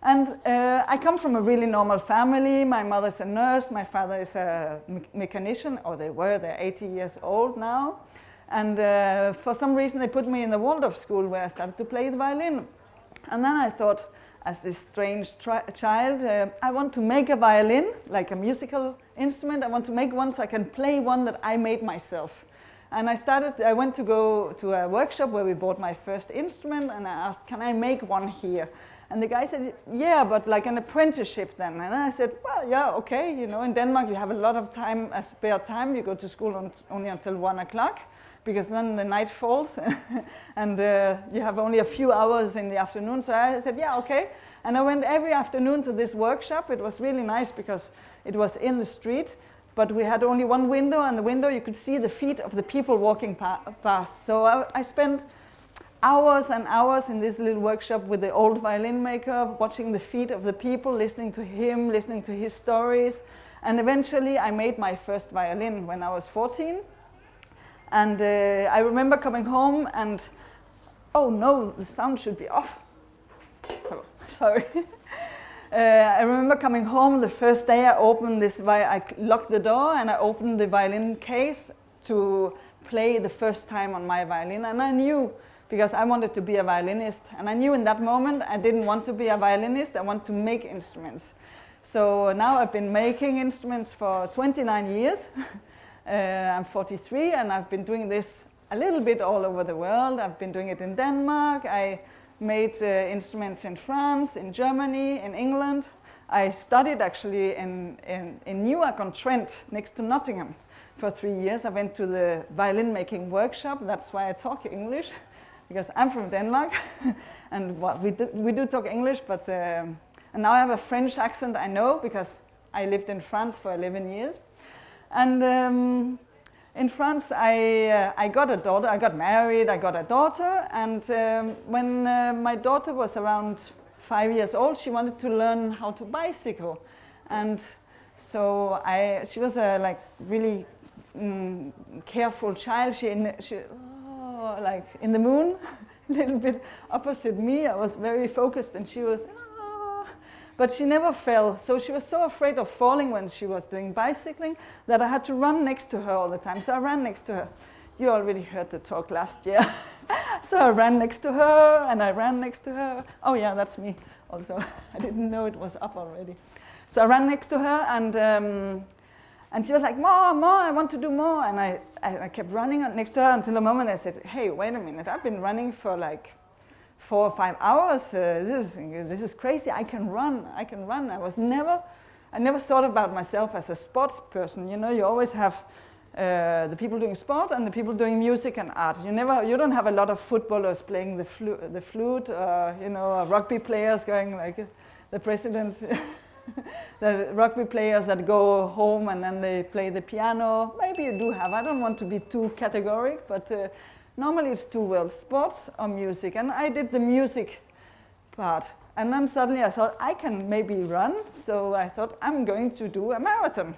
And I come from a really normal family. My mother's a nurse, my father is a mechanician, or they're 80 years old now. And for some reason they put me in the Waldorf school where I started to play the violin. And then I thought, as this strange child, I want to make a violin, like a musical instrument. I want to make one so I can play one that I made myself. And I went to go to a workshop where we bought my first instrument, and I asked, can I make one here? And the guy said, yeah, but like an apprenticeship then. And I said, well, yeah, okay. You know, in Denmark you have a lot of time, spare time. You go to school only until 1 o'clock, because then the night falls and you have only a few hours in the afternoon. So I said, yeah, okay. And I went every afternoon to this workshop. It was really nice because it was in the street, but we had only one window, and the window you could see the feet of the people walking past. So I spent hours and hours in this little workshop with the old violin maker, watching the feet of the people, listening to him, listening to his stories. And eventually I made my first violin when I was 14. And I remember coming home and, oh no, the sound should be off. Oh, sorry. I remember coming home the first day. I locked the door and I opened the violin case to play the first time on my violin. And I knew, because I wanted to be a violinist, and I knew in that moment I didn't want to be a violinist, I want to make instruments. So now I've been making instruments for 29 years. I'm 43, and I've been doing this a little bit all over the world. I've been doing it in Denmark. I made instruments in France, in Germany, in England. I studied actually in Newark-on-Trent, next to Nottingham, for 3 years. I went to the violin making workshop. That's why I talk English, because I'm from Denmark. And well, we do talk English, but and now I have a French accent, I know, because I lived in France for 11 years. And in France, I got a daughter. I got married, I got a daughter. And when my daughter was around 5 years old, she wanted to learn how to bicycle. And so she was a like really careful child. She like in the moon, a little bit opposite me. I was very focused, and she was, but she never fell. So she was so afraid of falling when she was doing bicycling that I had to run next to her all the time. So I ran next to her. You already heard the talk last year. So I ran next to her, and I ran next to her. Oh yeah, that's me also. I didn't know it was up already. So I ran next to her, and she was like, more, I want to do more. And I kept running next to her until the moment I said, hey, wait a minute, I've been running for like 4 or 5 hours. This is crazy. I can run. I never thought about myself as a sports person. You know, you always have the people doing sport and the people doing music and art. You don't have a lot of footballers playing the flute, you know, rugby players going like the president. The rugby players that go home and then they play the piano. Maybe you do have. I don't want to be too categoric, but normally it's two worlds, sports or music. And I did the music part. And then suddenly I thought, I can maybe run. So I thought, I'm going to do a marathon.